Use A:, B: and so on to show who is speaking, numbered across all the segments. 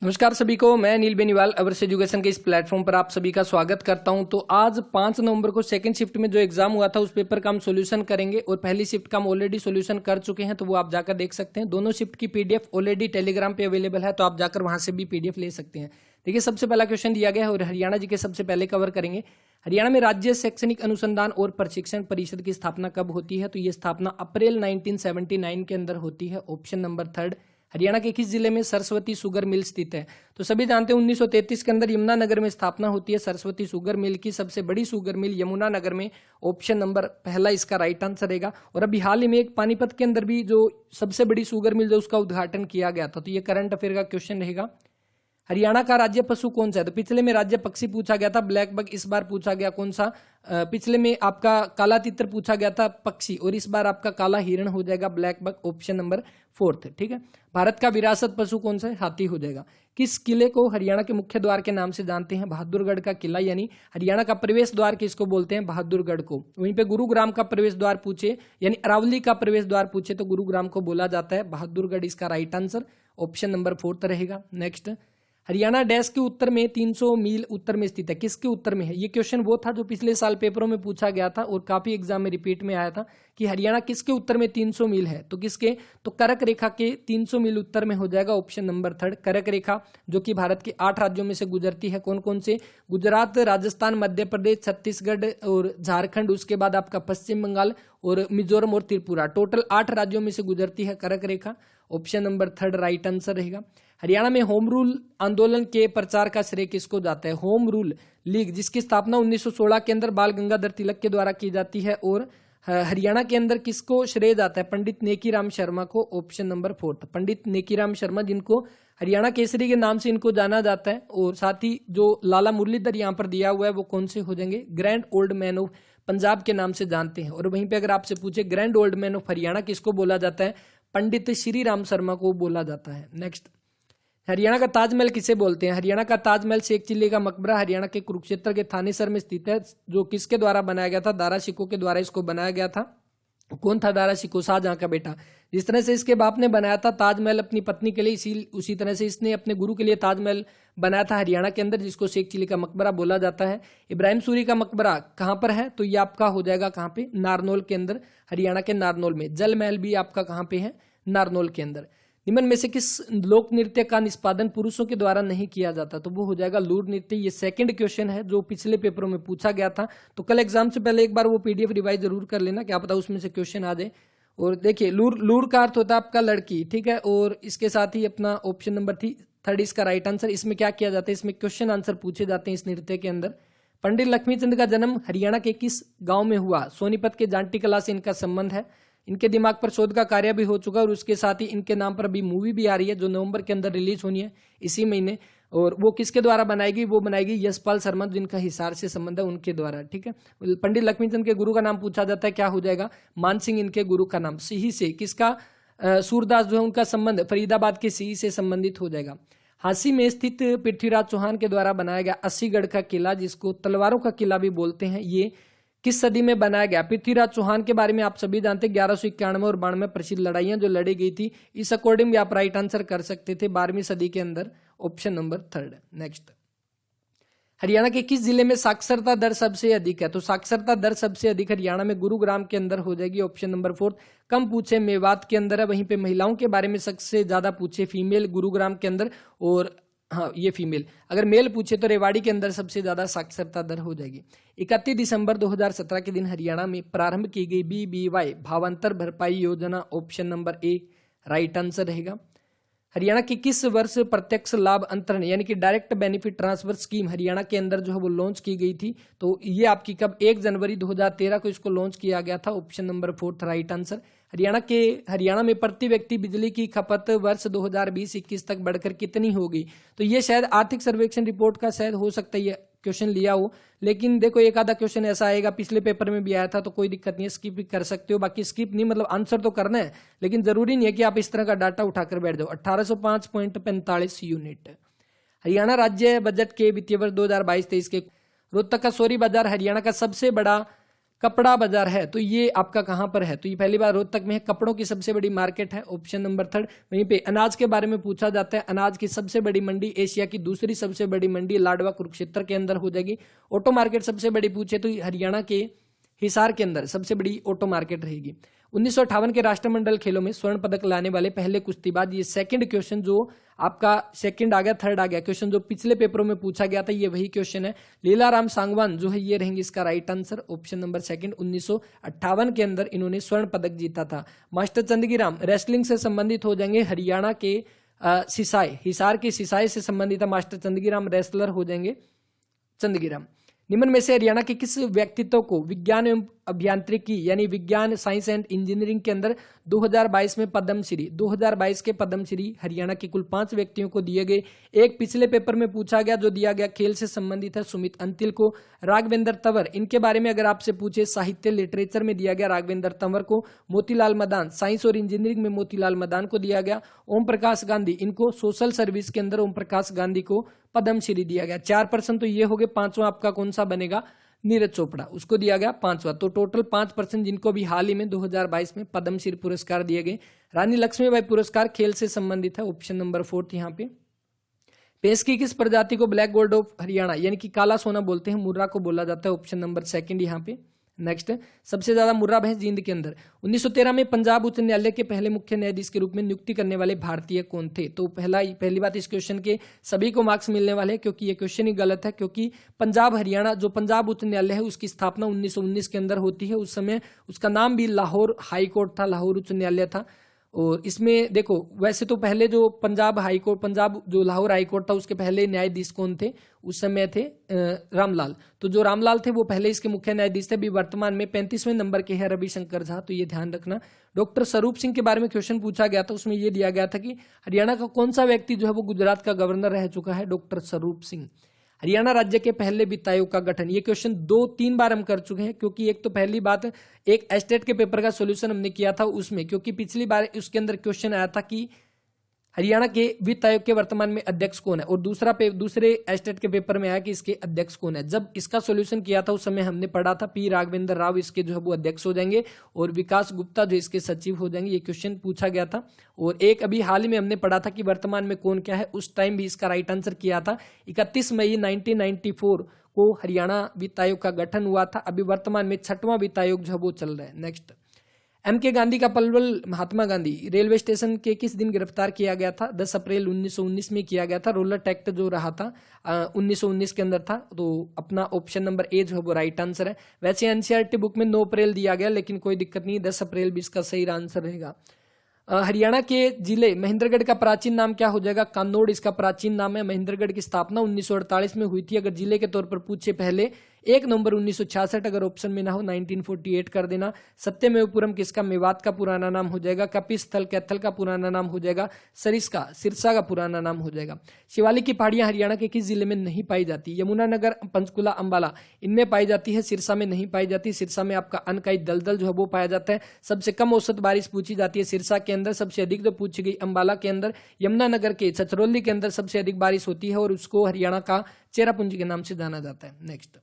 A: नमस्कार सभी को, मैं नील बेनीवाल अवर्स एजुकेशन के इस प्लेटफॉर्म पर आप सभी का स्वागत करता हूं। तो आज 5 नवंबर को सेकंड शिफ्ट में जो एग्जाम हुआ था उस पेपर का हम सॉल्यूशन करेंगे और पहली शिफ्ट का हम ऑलरेडी सॉल्यूशन कर चुके हैं, तो वो आप जाकर देख सकते हैं। दोनों शिफ्ट की पीडीएफ ऑलरेडी टेलीग्राम पे अवेलेबल है, तो आप जाकर वहां से भी पीडीएफ ले सकते हैं। देखिए, सबसे पहला क्वेश्चन दिया गया है और हरियाणा जी के सबसे पहले कवर करेंगे। हरियाणा में राज्य शैक्षणिक अनुसंधान और प्रशिक्षण परिषद की स्थापना कब होती है? तो ये स्थापना अप्रैल 1979 के अंदर होती है। Option number 3। हरियाणा के किस जिले में सरस्वती शुगर मिल स्थित है? तो सभी जानते हैं 1933 के अंदर यमुनानगर में स्थापना होती है सरस्वती शुगर मिल की। सबसे बड़ी शुगर मिल यमुनानगर में। ऑप्शन नंबर पहला इसका राइट आंसर रहेगा। और अभी हाल ही में एक पानीपत के अंदर भी जो सबसे बड़ी शुगर मिल जो उसका उद्घाटन किया गया था। तो ये करंट अफेयर का क्वेश्चन रहेगा। हरियाणा का राज्य पशु कौन सा है? तो पिछले में राज्य पक्षी पूछा गया था ब्लैक बग, इस बार पूछा गया कौन सा? पिछले में आपका काला तितर पूछा गया था पक्षी, और इस बार आपका काला हिरण हो जाएगा ब्लैक बग। Option number 4। ठीक है। भारत का विरासत पशु कौन सा है? हाथी हो जाएगा। किस किले को हरियाणा के मुख्य द्वार के नाम से जानते हैं? बहादुरगढ़ का किला, यानी हरियाणा का प्रवेश द्वार किसको बोलते हैं? बहादुरगढ़ को। वहीं पे गुरुग्राम का प्रवेश द्वार पूछे, यानी अरावली का प्रवेश द्वार पूछे तो गुरुग्राम को बोला जाता है बहादुरगढ़। इसका राइट आंसर ऑप्शन नंबर 4 रहेगा। नेक्स्ट, हरियाणा डैश के उत्तर में 300 मील उत्तर में स्थित है। किसके उत्तर में है? ये क्वेश्चन वो था जो पिछले साल पेपरों में पूछा गया था और काफी एग्जाम में रिपीट में आया था कि हरियाणा किसके उत्तर में 300 मील है? तो किसके? तो कर्क रेखा के 300 मील उत्तर में हो जाएगा। ऑप्शन नंबर 3 कर्क रेखा, जो कि भारत के 8 राज्यों में से गुजरती है। कौन कौन से? गुजरात, राजस्थान, मध्य प्रदेश, छत्तीसगढ़ और झारखंड। उसके बाद आपका पश्चिम बंगाल और मिजोरम और त्रिपुरा। टोटल 8 राज्यों में से गुजरती है कर्क रेखा। ऑप्शन नंबर 3 राइट आंसर रहेगा। हरियाणा में होम रूल आंदोलन के प्रचार का श्रेय किसको जाता है? होम रूल लीग, जिसकी स्थापना 1916 के अंदर बाल गंगाधर तिलक के द्वारा की जाती है। और हरियाणा के अंदर किसको श्रेय जाता है? पंडित नेकीराम शर्मा को। ऑप्शन नंबर 4 पंडित नेकीराम शर्मा, जिनको हरियाणा केसरी के नाम से इनको जाना जाता है। और साथ ही जो लाला मुरलीधर यहाँ पर दिया हुआ है वो कौन से हो जाएंगे? Grand old man of Punjab के नाम से जानते हैं। और वहीं पे अगर आपसे पूछे grand old man of Haryana किसको बोला जाता है? पंडित श्री राम शर्मा को बोला जाता है। नेक्स्ट, हरियाणा का ताजमहल किसे बोलते हैं? हरियाणा का ताजमहल शेख चिल्ली का मकबरा हरियाणा के कुरुक्षेत्र के थानेसर में स्थित है, जो किसके द्वारा बनाया गया था? दारा शिकोह के द्वारा इसको बनाया गया था। कौन था दारा शिकोह? शाहजहां का बेटा। जिस तरह से इसके बाप ने बनाया था ताजमहल अपनी पत्नी के लिए, उसी तरह से इसने अपने गुरु के लिए ताजमहल बनाया था हरियाणा के अंदर, जिसको शेख चिल्ली का मकबरा बोला जाता है। इब्राहिम सूरी का मकबरा कहां पर है? तो ये आपका हो जाएगा कहां पे? नारनौल के अंदर, हरियाणा के नारनौल में। जल महल भी आपका कहां पे है? नारनौल के अंदर। निम्न में से किस लोक नृत्य का निष्पादन पुरुषों के द्वारा नहीं किया जाता? तो वो हो जाएगा लूर नृत्य। ये सेकंड क्वेश्चन है जो पिछले पेपरों में पूछा गया था। तो कल एग्जाम से पहले एक बार वो पीडीएफ रिवाइज जरूर कर लेना, क्या पता उसमें से क्वेश्चन आ जाए। और देखिए, लूर का अर्थ होता है आपका लड़की, ठीक है। और इसके साथ ही अपना ऑप्शन नंबर 3 इसका राइट आंसर। इसमें क्या किया जाता है? इसमें क्वेश्चन आंसर पूछे जाते हैं इस नृत्य के अंदर। पंडित लक्ष्मीचंद का जन्म हरियाणा के किस गाँव में हुआ? सोनीपत के जांटी कला से इनका संबंध है। इनके दिमाग पर शोध का कार्य भी हो चुका है और उसके साथ ही इनके नाम पर अभी मूवी भी आ रही है जो नवंबर के अंदर रिलीज होनी है इसी महीने। और वो किसके द्वारा बनाएगी? वो बनाएगी यशपाल शर्मा, जिनका हिसार से संबंध है, उनके द्वारा। ठीक है। पंडित लक्ष्मीचंद के गुरु का नाम पूछा जाता है, क्या हो जाएगा? मान सिंह इनके गुरु का नाम। सिही से किसका? सूरदास जो है उनका संबंध फरीदाबाद के सिही से संबंधित हो जाएगा। हांसी में स्थित पृथ्वीराज चौहान के द्वारा बनाया गया अस्सीगढ़ का किला, जिसको तलवारों का किला भी बोलते हैं, ये किस सदी में बनाया गया? पृथ्वीराज चौहान के बारे में आप सभी जानते हैं 1191 और 92 प्रसिद्ध लड़ाइयां जो लड़ी गई थी, इस अकॉर्डिंग भी आप राइट आंसर कर सकते थे 12वीं सदी के अंदर। Option number 3। नेक्स्ट, हरियाणा के किस जिले में साक्षरता दर सबसे अधिक है? तो साक्षरता दर सबसे अधिक हरियाणा में गुरुग्राम के अंदर हो जाएगी। Option number 4। कम पूछे मेवात के अंदर है। वहीं पे महिलाओं के बारे में सबसे ज्यादा पूछे फीमेल गुरुग्राम के अंदर, और हाँ ये फीमेल। अगर मेल पूछे तो रेवाड़ी के अंदर सबसे ज्यादा साक्षरता दर हो जाएगी। 31 दिसंबर 2017 के दिन हरियाणा में प्रारंभ की गई BBY भावांतर भरपाई योजना। ऑप्शन नंबर 1 राइट आंसर रहेगा। हरियाणा की किस वर्ष प्रत्यक्ष लाभ अंतरण यानी कि direct benefit transfer scheme Haryana के अंदर जो है वो लॉन्च की गई थी? तो ये आपकी कब? 1 जनवरी 2013 को इसको लॉन्च किया गया था। Option number 4 right answer. Haryana में प्रति व्यक्ति बिजली की खपत वर्ष 2020-21 तक बढ़कर कितनी होगी? तो ये शायद आर्थिक सर्वेक्षण रिपोर्ट का शायद हो सकता है ये क्वेश्चन लिया हो, लेकिन देखो एक आधा क्वेश्चन ऐसा आएगा, पिछले पेपर में भी आया था, तो कोई दिक्कत नहीं है, स्किप भी कर सकते हो। बाकी स्किप नहीं मतलब आंसर तो करना है, लेकिन जरूरी नहीं है कि आप इस तरह का डाटा उठाकर बैठ जाओ। 1805.45 यूनिट। हरियाणा राज्य बजट के वित्तीय वर्ष 2022-23 के रोहतक का सौरी बाजार हरियाणा का सबसे बड़ा कपड़ा बाजार है तो ये आपका कहां पर है, तो ये पहली बार रोहतक में है, कपड़ों की सबसे बड़ी मार्केट है, ऑप्शन नंबर 3। वहीं पे अनाज के बारे में पूछा जाता है, अनाज की सबसे बड़ी मंडी एशिया की दूसरी सबसे बड़ी मंडी लाडवा कुरुक्षेत्र के अंदर हो जाएगी। ऑटो मार्केट सबसे बड़ी पूछे तो हरियाणा के हिसार के अंदर सबसे बड़ी ऑटो मार्केट रहेगी। 1958 के राष्ट्रमंडल खेलों में स्वर्ण पदक लाने वाले पहले कुश्तीबाज, ये सेकंड क्वेश्चन जो आपका सेकंड आ गया, थर्ड आ गया क्वेश्चन जो पिछले पेपरों में पूछा गया था, ये वही क्वेश्चन है। लीलाराम सांगवान जो है ये रहेंगे इसका राइट आंसर, ऑप्शन नंबर 2। 1958 के अंदर इन्होंने स्वर्ण पदक जीता था। मास्टर चंदगीराम रेसलिंग से संबंधित हो जाएंगे, हरियाणा के सिसाई, हिसार के सिसाई से संबंधित है मास्टर चंदगीराम, रेसलर हो जाएंगे चंदगीराम। निम्न में से हरियाणा के किस व्यक्तित्व को विज्ञान एवं अभियांत्रिकी यानी विज्ञान साइंस एंड इंजीनियरिंग के अंदर 2022 में पद्मश्री, 2022 के पद्मश्री हरियाणा के कुल 5 व्यक्तियों को दिए गए। एक पिछले पेपर में पूछा गया जो दिया गया खेल से संबंधित है, सुमित अंतिल को। राघवेंद्र तंवर, इनके बारे में अगर आपसे पूछे साहित्य लिटरेचर में दिया गया राघवेंद्र तंवर को। मोतीलाल मदान, साइंस और इंजीनियरिंग में मोतीलाल मदान को दिया गया। ओम प्रकाश गांधी, इनको सोशल सर्विस के अंदर ओम प्रकाश गांधी को पद्मश्री दिया गया। 4% तो ये हो गए, 5वां आपका कौन सा बनेगा, नीरज चोपड़ा, उसको दिया गया 5वां। तो टोटल 5% जिनको भी हाल ही में 2022 में पद्मश्री पुरस्कार दिए गए। रानी लक्ष्मीबाई पुरस्कार खेल से संबंधित है, ऑप्शन नंबर 4 यहाँ पे। भैंस की किस प्रजाति को ब्लैक गोल्ड ऑफ हरियाणा यानी कि काला सोना बोलते हैं, मुर्रा को बोला जाता है, ऑप्शन नंबर 2 यहाँ पे। नेक्स्ट, सबसे ज्यादा मुर्रा भैंस जींद के अंदर। 1913 में पंजाब उच्च न्यायालय के पहले मुख्य न्यायाधीश के रूप में नियुक्ति करने वाले भारतीय कौन थे? तो पहली बात, इस क्वेश्चन के सभी को मार्क्स मिलने वाले हैं क्योंकि ये क्वेश्चन ही गलत है, क्योंकि पंजाब हरियाणा जो पंजाब उच्च न्यायालय है उसकी स्थापना 1919 के अंदर होती है। उस समय उसका नाम भी लाहौर हाई कोर्ट था, लाहौर उच्च न्यायालय था। और इसमें देखो, वैसे तो पहले जो पंजाब हाई कोर्ट, पंजाब जो लाहौर हाई कोर्ट था उसके पहले न्यायाधीश कौन थे उस समय थे? रामलाल। तो जो रामलाल थे वो पहले इसके मुख्य न्यायाधीश थे। अभी वर्तमान में 35वें नंबर के हैं रविशंकर झा, तो ये ध्यान रखना। डॉक्टर स्वरूप सिंह के बारे में क्वेश्चन पूछा गया था, उसमें ये दिया गया था कि हरियाणा का कौन सा व्यक्ति जो है वो गुजरात का गवर्नर रह चुका है? डॉक्टर स्वरूप सिंह। हरियाणा राज्य के पहले वित्त आयोग का गठन, ये क्वेश्चन 2-3 बार हम कर चुके हैं, क्योंकि एक तो पहली बात एक एस्टेट के पेपर का सॉल्यूशन हमने किया था उसमें, क्योंकि पिछली बार उसके अंदर क्वेश्चन आया था कि हरियाणा के वित्त आयोग के वर्तमान में अध्यक्ष कौन है, और दूसरे एस्टेट के पेपर में आया कि इसके अध्यक्ष कौन है। जब इसका सॉल्यूशन किया था उस समय हमने पढ़ा था पी राघवेंद्र राव इसके जो है वो अध्यक्ष हो जाएंगे और विकास गुप्ता जो इसके सचिव हो जाएंगे, ये क्वेश्चन पूछा गया था। और एक अभी हाल ही में हमने पढ़ा था कि वर्तमान में कौन क्या है, उस टाइम भी इसका राइट आंसर किया था। 31 मई 1994 को हरियाणा वित्त आयोग का गठन हुआ था। अभी वर्तमान में 6वां वित्त आयोग जो है वो चल रहा है। Next, M.K. गांधी का पलवल महात्मा गांधी रेलवे स्टेशन के किस दिन गिरफ्तार किया गया था? 10 अप्रैल 1919 में किया गया था। रोलर एक्ट जो रहा था 1919 के अंदर था। तो अपना ऑप्शन नंबर ए जो है वो राइट आंसर है। वैसे एनसीईआरटी बुक में 9 अप्रैल दिया गया, लेकिन कोई दिक्कत नहीं, 10 अप्रैल भी इसका सही आंसर रहेगा। हरियाणा के जिले महेंद्रगढ़ का प्राचीन नाम क्या हो जाएगा? कानोड़ इसका प्राचीन नाम है। महेंद्रगढ़ की स्थापना 1948 में हुई थी। अगर जिले के तौर पर पूछे पहले 1 नवंबर 1966, अगर ऑप्शन में ना हो 1948 कर देना। सत्यमेवपुरम किसका? मेवात का पुराना नाम हो जाएगा। कपिस्थल कैथल का पुराना नाम हो जाएगा। सरिस्का सिरसा का पुराना नाम हो जाएगा। शिवालिक की पहाड़ियां हरियाणा के किस जिले में नहीं पाई जाती? यमुनानगर, पंचकुला, अंबाला, इनमें पाई जाती है, सिरसा में नहीं पाई जाती। सिरसा में आपका अनकाई दलदल जो है वो पाया जाता है। सबसे कम औसत बारिश पूछी जाती है सिरसा के अंदर, सबसे अधिक जो पूछी गई अंबाला के अंदर। यमुनानगर के छछरौली के अंदर सबसे अधिक बारिश होती है और उसको हरियाणा का चेरापूंजी के नाम से जाना जाता है। नेक्स्ट,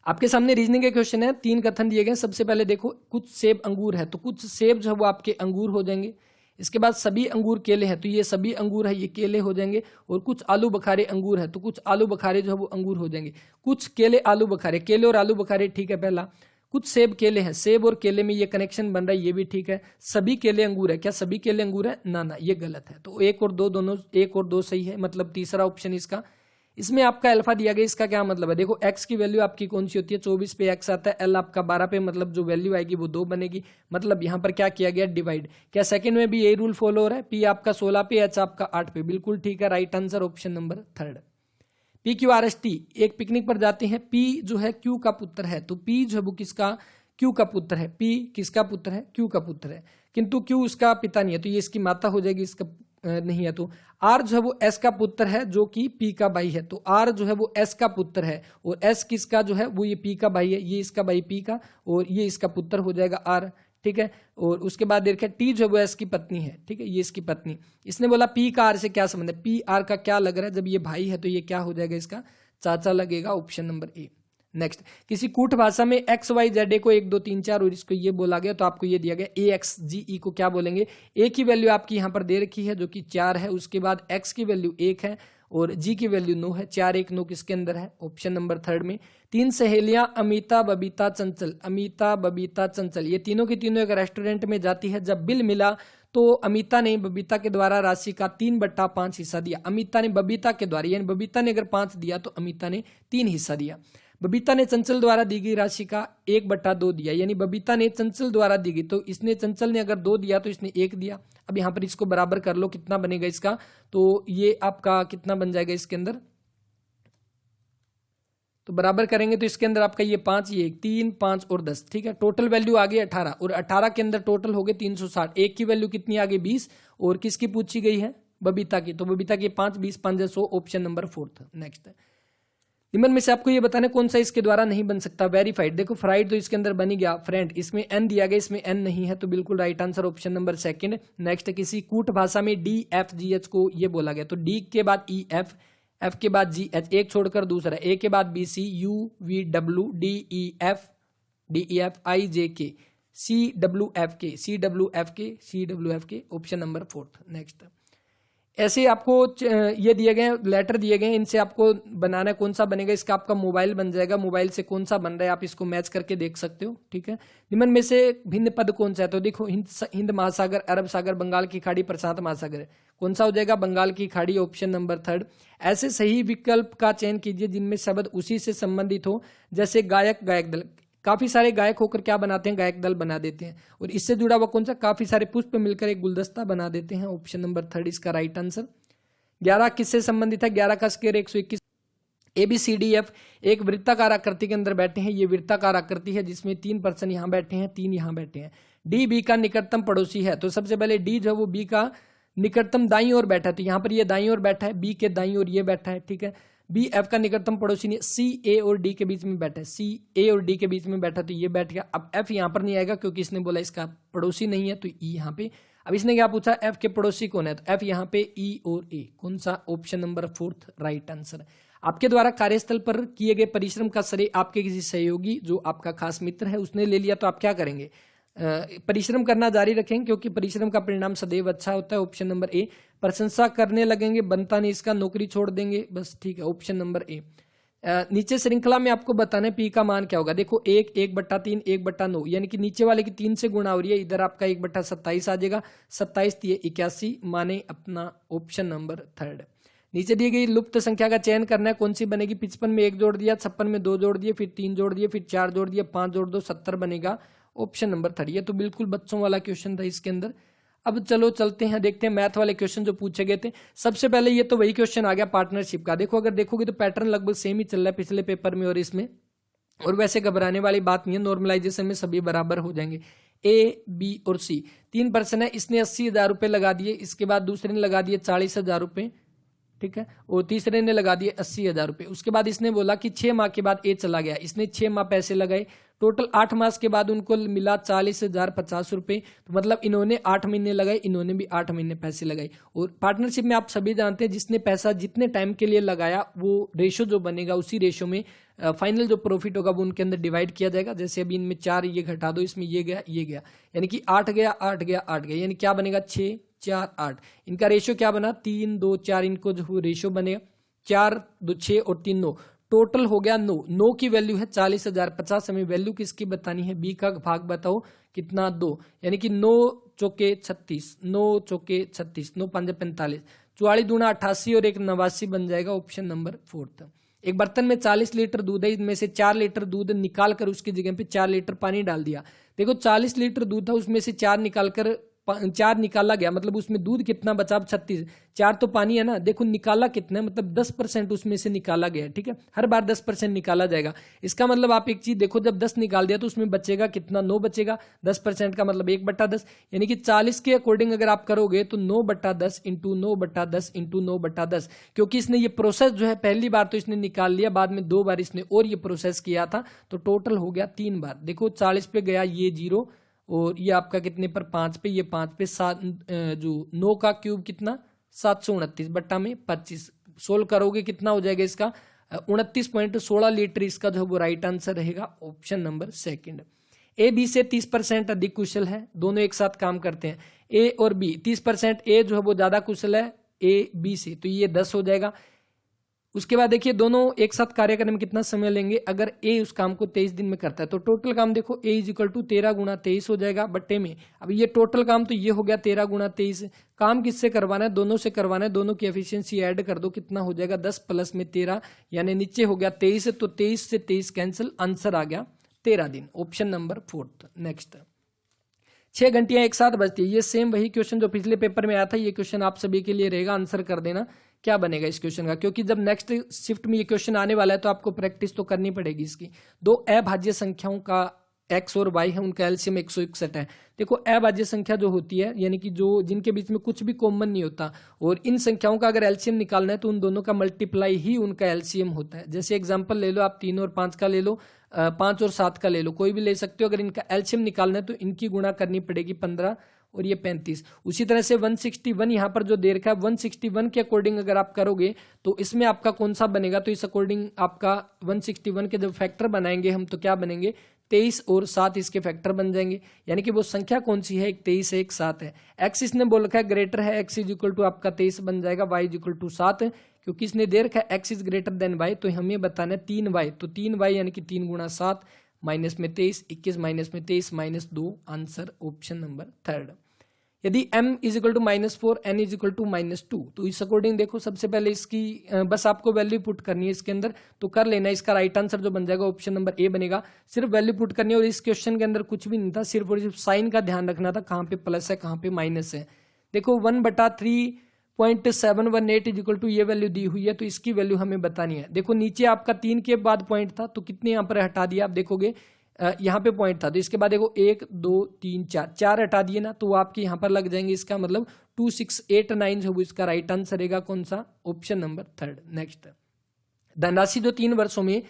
A: आपके सामने रीजनिंग के क्वेश्चन है। 3 कथन दिए गए। सबसे पहले देखो, कुछ सेब अंगूर है, तो कुछ सेब जो है वो आपके अंगूर हो जाएंगे। इसके बाद सभी अंगूर केले हैं, तो ये सभी अंगूर है, ये केले हो जाएंगे। और कुछ आलू बखारे अंगूर है, तो कुछ आलू बखारे जो है वो अंगूर हो जाएंगे। कुछ केले आलू बखारे, केले और आलू बखारे ठीक है पहला। कुछ सेब केले हैं, सेब और केले में ये कनेक्शन बन रहा है, ये भी ठीक है। सभी केले अंगूर है, क्या सभी केले अंगूर है? ना, ये गलत है। तो 1 और 2 दोनों, 1 और 2 सही है, मतलब तीसरा ऑप्शन इसका। इसमें आपका अल्फा दिया गया, इसका क्या मतलब है? देखो, x की वैल्यू आपकी कौन सी होती है? 24 पे x आता है, l आपका 12 पे, मतलब जो वैल्यू आएगी वो 2 बनेगी। मतलब यहाँ पर क्या किया गया? डिवाइड। क्या सेकंड में भी यही रूल फॉलो हो रहा है? p आपका 16 पे, h आपका 8 पे, बिल्कुल ठीक है। Right answer option number 3। PQRST एक पिकनिक पर जाते हैं। P जो है Q का पुत्र है, तो P जो है वो किसका? Q का पुत्र है। P किसका पुत्र है? Q का पुत्र है, किंतु Q उसका पिता नहीं है, तो ये इसकी माता हो जाएगी, इसका नहीं है। तो R जो है वो S का पुत्र है जो कि P का भाई है, तो R जो है वो S का पुत्र है और S किसका जो है वो ये P का भाई है, ये इसका भाई P का और ये इसका पुत्र हो जाएगा R, ठीक है। और उसके बाद देखिए T जो है वो S की पत्नी है, ठीक है, ये इसकी पत्नी। इसने बोला P का R से क्या संबंध है? P R का क्या लग रहा है? जब ये भाई है तो ये क्या हो जाएगा? इसका चाचा लगेगा, ऑप्शन नंबर ए। नेक्स्ट, किसी कूट भाषा में एक्स वाई जेड ए को 1 2 3 4 और इसको ये बोला गया तो आपको ये दिया गया ए एक्स जी ई को क्या बोलेंगे। ए की वैल्यू आपकी यहाँ पर दे रखी है जो कि 4 है, उसके बाद एक्स की वैल्यू 1 है और जी की वैल्यू 9 है। 4 1 9 किसके अंदर है, ऑप्शन नंबर 3 में। 3 सहेलियां अमिता बबीता चंचल, अमिता बबीता चंचल ये तीनों की तीनों एक रेस्टोरेंट में जाती है। जब बिल मिला तो अमिता ने बबीता के द्वारा राशि का 3/5 हिस्सा दिया। अमिता ने बबीता के द्वारा, यानी बबीता ने अगर 5 दिया तो अमिता ने 3 हिस्सा दिया। बबीता ने चंचल द्वारा दी गई राशि का 1/2 दिया, यानी बबीता ने चंचल द्वारा दी गई तो इसने, चंचल ने अगर 2 दिया तो इसने 1 दिया। अब यहाँ पर इसको बराबर कर लो, कितना बनेगा इसका, तो ये आपका कितना बन जाएगा इसके अंदर, तो बराबर करेंगे तो इसके अंदर आपका ये 5, ये 3 5 और 10, ठीक है। टोटल वैल्यू आ गई 18 और 18 के अंदर टोटल हो गए 360। एक की वैल्यू कितनी आ गई 20 और किसकी पूछी गई है, बबीता की, तो बबीता की 5 20 5 100, ऑप्शन नंबर 4। नेक्स्ट, निम्न में से आपको ये बताना कौन सा इसके द्वारा नहीं बन सकता। वेरीफाइड, देखो फ्राइड तो इसके अंदर बन ही गया, फ्रेंड इसमें एन दिया गया, इसमें एन नहीं है तो बिल्कुल right answer option number 2। Next, किसी कूट भाषा में डी एफ जी एच को ये बोला गया तो डी के बाद ई एफ, एफ के बाद जी एच, एक छोड़कर दूसरा, ए के बाद B C, U V W, D E F I J K, C W F K, C W F K, C W F K, option number 4। Next, ऐसे आपको ये दिए गए लेटर दिए गए, इनसे आपको बनाना है कौन सा बनेगा। इसका आपका मोबाइल बन जाएगा, मोबाइल से कौन सा बन रहा है आप इसको मैच करके देख सकते हो, ठीक है। निम्न में से भिन्न पद कौन सा है, तो देखो हिंद महासागर, अरब सागर, बंगाल की खाड़ी, प्रशांत महासागर, कौन सा हो जाएगा, बंगाल की खाड़ी, ऑप्शन नंबर 3। ऐसे सही विकल्प का चयन कीजिए जिनमें शब्द उसी से संबंधित हो, जैसे गायक, गायक दल, काफी सारे गायक होकर क्या बनाते हैं, गायक दल बना देते हैं। और इससे जुड़ा हुआ कौन सा, काफी सारे पुष्प मिलकर एक गुलदस्ता बना देते हैं, ऑप्शन नंबर 3 इसका राइट आंसर। 11 किससे संबंधित है, 11 का square 121। A B C D F एक वृत्ताकार आकृति के अंदर बैठे हैं, ये वृत्ताकार आकृति है जिसमें 3 पर्सन यहाँ बैठे हैं, 3 यहाँ बैठे हैं। डी बी का निकटतम पड़ोसी है, तो सबसे पहले डी जो है वो बी का निकटतम दाईं ओर बैठा है, तो यहाँ पर ये दाईं ओर बैठा है, बी के दाईं ओर ये बैठा है, ठीक है। बी एफ का निकटतम पड़ोसी नहीं, सी ए और डी के बीच में बैठा है, सी ए और डी के बीच में बैठा तो ये बैठ गया। अब एफ यहाँ पर नहीं आएगा क्योंकि इसने बोला इसका पड़ोसी नहीं है, तो ई यहाँ पे। अब इसने क्या पूछा, एफ के पड़ोसी कौन है, तो एफ यहाँ पे ई और ए, कौन सा, ऑप्शन नंबर 4 राइट आंसर। आपके द्वारा कार्यस्थल पर किए गए परिश्रम का श्रेय आपके किसी सहयोगी जो आपका खास मित्र है उसने ले लिया, तो आप क्या करेंगे, परिश्रम करना जारी रखेंगे क्योंकि परिश्रम का परिणाम सदैव अच्छा होता है, ऑप्शन नंबर ए। प्रशंसा करने लगेंगे, बनता नहीं इसका, नौकरी छोड़ देंगे, बस ठीक है, ऑप्शन नंबर ए। नीचे श्रृंखला में आपको बताना है पी का मान क्या होगा, देखो 1 1/3 1/9, यानी कि नीचे वाले की 3 से गुणा हो रही है, इधर आपका 1/27 आ जाएगा, 27 81, माने अपना ऑप्शन नंबर 3। नीचे दी गई लुप्त संख्या का चयन करना है, कौन सी बनेगी। 55 में 1 जोड़ दिया, 56 में 2 जोड़ दिए, फिर 3 जोड़ दिए, फिर 4 जोड़ दिए, 5 जोड़ दो, 70 बनेगा, ऑप्शन नंबर 3। ये तो बिल्कुल बच्चों वाला क्वेश्चन था इसके अंदर। अब चलो चलते हैं, देखते हैं मैथ वाले क्वेश्चन जो पूछे गए थे। सबसे पहले ये तो वही क्वेश्चन आ गया पार्टनरशिप का। देखो अगर देखोगे तो पैटर्न लगभग सेम ही चल रहा है पिछले पेपर में और इसमें, और वैसे घबराने वाली बात नहीं है, नॉर्मलाइजेशन में सभी बराबर हो जाएंगे। ए बी और सी 3 पर्सन है, इसने 80,000 रुपये लगा दिए, इसके बाद दूसरे ने लगा दिए 40,000 रुपये, ठीक है, और तीसरे ने लगा दिए 80,000 रुपये। उसके बाद इसने बोला कि 6 माह के बाद ए चला गया, इसने 6 माह पैसे लगाए, टोटल 8 मास के बाद उनको मिला 40,050 रुपये, तो मतलब इन्होंने 8 महीने लगाए, इन्होंने भी 8 महीने पैसे लगाए। और पार्टनरशिप में आप सभी जानते हैं जिसने पैसा जितने टाइम के लिए लगाया वो रेशो जो बनेगा उसी रेशो में फाइनल जो प्रॉफिट होगा वो उनके अंदर डिवाइड किया जाएगा। जैसे अभी इनमें 4 ये घटा दो, इसमें ये गया ये गया, यानी कि 8 गया 8 गया 8 गया, यानी क्या बनेगा 6 4 8। इनका रेशो क्या बना 3 2 4, इनको जो रेशो बनेगा 4 2 6 और 3 9, टोटल हो गया 9। 9 की वैल्यू है 40,050, हमें वैल्यू किसकी बतानी है, बी का भाग बताओ कितना 2, यानी कि 9 चौके 36, 9 चौके 36, 9 5 45, 44 दूना 88 और 1 89 बन जाएगा, ऑप्शन नंबर 4। एक बर्तन में 40 लीटर दूध है, इनमें से 4 लीटर दूध निकाल कर उसकी जगह पे 4 लीटर पानी डाल दिया। देखो 40 लीटर दूध था, उसमें से 4 निकालकर 4 निकाला गया, मतलब उसमें दूध कितना बचा, 36, 4 तो पानी है ना, देखो निकाला कितना है, मतलब 10% उसमें से निकाला गया, ठीक है, हर बार 10% निकाला जाएगा। इसका मतलब आप एक चीज देखो, जब 10 निकाल दिया तो उसमें बचेगा कितना, 9 बचेगा, 10% का मतलब 1/10, यानी कि 40 के अकॉर्डिंग अगर आप करोगे तो 9/10 इंटू 9/10 इंटू 9/10, क्योंकि इसने ये प्रोसेस जो है पहली बार तो इसने निकाल लिया, बाद में 2 बार इसने और ये प्रोसेस किया था, तो टोटल हो गया 3 बार। देखो 40 पे गया ये 0, और ये आपका कितने पर 5 पे, ये 5 पे 7, जो 9 का क्यूब कितना 729 बट्टा में 25, सोल्व करोगे कितना हो जाएगा इसका 29.16 लीटर इसका जो है वो राइट आंसर रहेगा option number second. A B से 30% अधिक कुशल है, दोनों एक साथ काम करते हैं। ए और बी 30% ए जो है वो ज्यादा कुशल है ए बी से, तो ये 10 हो जाएगा। उसके बाद देखिए दोनों एक साथ कार्य करने में कितना समय लेंगे, अगर ए उस काम को 23 दिन में करता है तो टोटल काम देखो ए इज इक्वल टू 13 गुणा 23 हो जाएगा बट्टे में। अब ये टोटल काम तो ये हो गया 13 गुणा 23। काम किससे करवाना है, दोनों से करवाना है, दोनों की एफिशिएंसी ऐड कर दो, कितना हो जाएगा 10 प्लस में 13 यानी नीचे हो गया 23, तो 23 से 23 कैंसिल, आंसर आ गया 13 दिन, ऑप्शन नंबर फोर्थ। नेक्स्ट 6 घंटियां एक साथ बजती है, ये सेम वही क्वेश्चन जो पिछले पेपर में आया था, ये क्वेश्चन आप सभी के लिए रहेगा, आंसर कर देना क्या बनेगा इस क्वेश्चन का, क्योंकि जब नेक्स्ट शिफ्ट में ये क्वेश्चन आने वाला है तो आपको प्रैक्टिस तो करनी पड़ेगी इसकी। दो अभाज्य संख्याओं का x और y है, उनका एलसीएम 161 है। देखो अभाज्य संख्या जो होती है यानी कि जो जिनके बीच में कुछ भी कॉमन नहीं होता, और इन संख्याओं का अगर एलसीएम निकालना है तो उन दोनों का मल्टीप्लाई ही उनका एलसीएम होता है। जैसे एग्जांपल ले लो आप 3 और 5 का ले लो, 5 और 7 का ले लो, कोई भी ले सकते हो। अगर इनका एलसीएम निकालना है तो इनकी गुणा करनी पड़ेगी 15 और ये 35। उसी तरह से 161 यहाँ पर जो दे रखा है 161 के अकॉर्डिंग अगर आप करोगे तो इसमें आपका कौन सा बनेगा, तो इस अकॉर्डिंग आपका 161 के जब फैक्टर बनाएंगे हम तो क्या बनेंगे 23 और 7 इसके फैक्टर बन जाएंगे, यानी कि वो संख्या कौन सी है, एक 23 है एक 7 है। एक्स इसने बोल रखा है ग्रेटर है, एक्स इज इक्वल टू आपका 23 बन जाएगा, वाई इज इक्वल टू 7, क्योंकि इसने दे रखा है x is greater than y, तो हमें बताना है 3y, तो 3y यानी कि 3 गुणा 7 माइनस में 23, 21 माइनस में 23 minus 2, answer option number third. यदि m is equal to -4 n is equal to -2, तो इस अकॉर्डिंग देखो सबसे पहले इसकी बस आपको वैल्यू पुट करनी है इसके अंदर, तो कर लेना। इसका राइट आंसर जो बन जाएगा ऑप्शन नंबर ए बनेगा। सिर्फ वैल्यू पुट करनी है, और इस क्वेश्चन के अंदर कुछ भी नहीं था, सिर्फ और सिर्फ साइन का ध्यान रखना था, कहाँ पे प्लस है कहाँ पे माइनस है। देखो 1/3.718 इज इक्वल टू ये वैल्यू दी हुई है, तो इसकी वैल्यू हमें बतानी है। देखो नीचे आपका 3 के बाद पॉइंट था, तो कितने यहाँ पर हटा दिया आप देखोगे, यहाँ पे पॉइंट था, तो इसके बाद देखो 1 2 3 4 हटा दिए ना, तो वो आपके यहाँ पर लग जाएंगे। इसका मतलब 2689 जो इसका राइट आंसर रहेगा कौन सा, ऑप्शन नंबर थर्ड। नेक्स्ट धनराशि जो 3 वर्षों में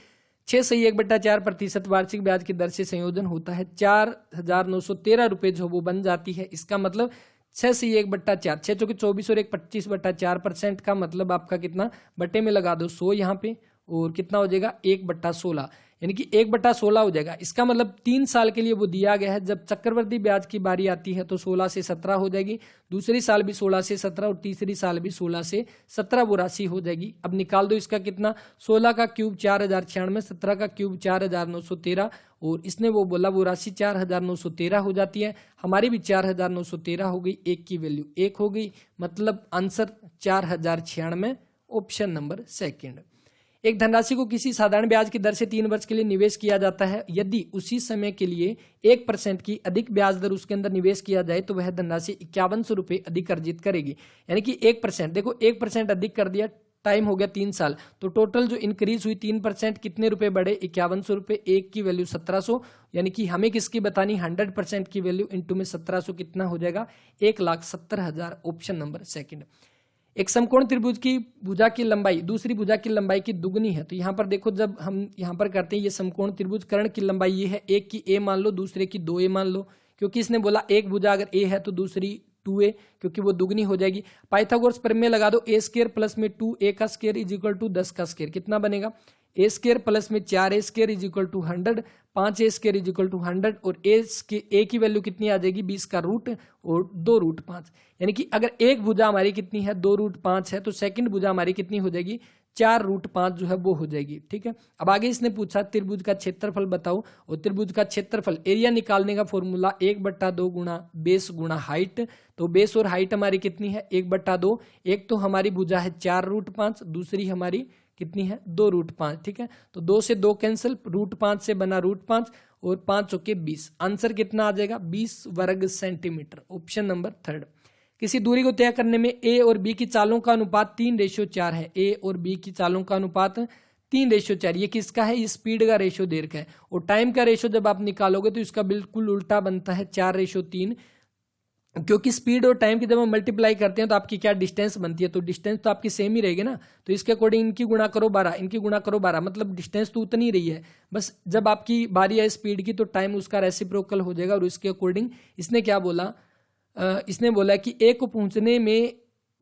A: 6/1/4% वार्षिक ब्याज की दर से संयोजन होता है 4,913 रुपए जो वो बन जाती है। इसका मतलब 6/1/4, 6 चौके 24 और 1 25/4% का मतलब आपका कितना बट्टे में लगा दो 100 यहाँ पे, और कितना हो जाएगा 1/16, यानी कि 1/16 हो जाएगा। इसका मतलब 3 साल के लिए वो दिया गया है। जब चक्रवृद्धि ब्याज की बारी आती है तो 16 से 17 हो जाएगी, दूसरी साल भी 16 से 17 और तीसरी साल भी 16 से 17 वो राशि हो जाएगी। अब निकाल दो इसका कितना, 16 का क्यूब 4096, 17 का क्यूब 4913, और इसने वो बोला वो राशि 4913 हो जाती है। हमारी भी 4913 हो गई, एक की वैल्यू 1 हो गई, मतलब आंसर 4096, ऑप्शन नंबर सेकेंड। एक धनराशि को किसी साधारण ब्याज की दर से 3 वर्ष के लिए निवेश किया जाता है। यदि उसी समय के लिए 1% की अधिक ब्याज दर उसके अंदर निवेश किया जाए तो वह धनराशि 5100 रुपये अधिक अर्जित करेगी। यानी कि 1%, देखो 1% अधिक कर दिया, टाइम हो गया 3 साल, तो टोटल जो इंक्रीज हुई 3% कितने रुपए बढ़े 5100 रुपये, एक की वैल्यू 1700, यानी कि हमें किसकी बतानी 100% की वैल्यू इंटू में 1700 कितना हो जाएगा 1,70,000, ऑप्शन नंबर सेकंड। एक समकोण त्रिभुज की भुजा की लंबाई दूसरी भुजा की लंबाई की दुगनी है, तो यहाँ पर देखो जब हम यहाँ पर करते हैं ये समकोण त्रिभुज, कर्ण की लंबाई ये है, एक की a मान लो दूसरे की 2a मान लो, क्योंकि इसने बोला एक भुजा अगर a है तो दूसरी 2a, क्योंकि वो दुगनी हो जाएगी। पाइथागोरस प्रमेय लगा दो, a स्क्वायर प्लस में 2a का स्क्वायर इज इक्वल टू 10 का स्क्वायर, कितना बनेगा a स्क्वायर प्लस में 4a square is equal to 100, 5a square is equal to 100, और a की वैल्यू कितनी आ जाएगी 20 का रूट और 2√5, यानी कि अगर एक भुजा हमारी कितनी है 2√5 है, तो सेकंड भुजा हमारी कितनी हो जाएगी 4√5 जो है वो हो जाएगी। ठीक है, अब आगे इसने पूछा त्रिभुज का क्षेत्रफल बताओ, और त्रिभुज का क्षेत्रफल एरिया निकालने का फॉर्मूला 1/2 गुणा बेस गुणा हाइट, तो बेस और हाइट हमारी कितनी है 1/2, एक तो हमारी भुजा है 4√5, दूसरी हमारी कितनी है 2√5। ठीक है, तो 2 से 2 कैंसिल, √5 से बना √5 और 5 चौके 20, आंसर कितना आ जाएगा 20 वर्ग सेंटीमीटर, ऑप्शन नंबर थर्ड। किसी दूरी को तय करने में ए और बी की चालों का अनुपात 3:4 है, ए और बी की चालों का अनुपात 3:4, ये किसका है, ये स्पीड का रेशो दे रखा है, और टाइम का रेशो जब आप निकालोगे तो इसका बिल्कुल उल्टा बनता है 4:3, क्योंकि स्पीड और टाइम की जब हम मल्टीप्लाई करते हैं तो आपकी क्या डिस्टेंस बनती है, तो डिस्टेंस तो आपकी सेम ही रहेगी ना, तो इसके अकॉर्डिंग इनकी गुणा करो 12, इनकी गुणा करो 12, मतलब डिस्टेंस तो उतनी रही है, बस जब आपकी बारी है स्पीड की तो टाइम उसका रेसिप्रोकल हो जाएगा। और इसके अकॉर्डिंग इसने क्या बोला, इसने बोला कि ए को पहुंचने में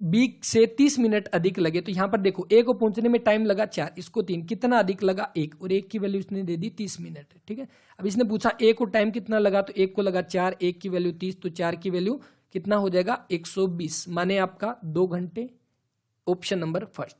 A: B से 30 मिनट अधिक लगे, तो यहाँ पर देखो A को पहुंचने में टाइम लगा 4, इसको 3, कितना अधिक लगा 1, और 1 की वैल्यू इसने दे दी 30 मिनट। ठीक है, अब इसने पूछा A को टाइम कितना लगा, तो 1 को लगा 4, 1 की वैल्यू 30, तो 4 की वैल्यू कितना हो जाएगा 120, माने आपका 2 घंटे। Option number first.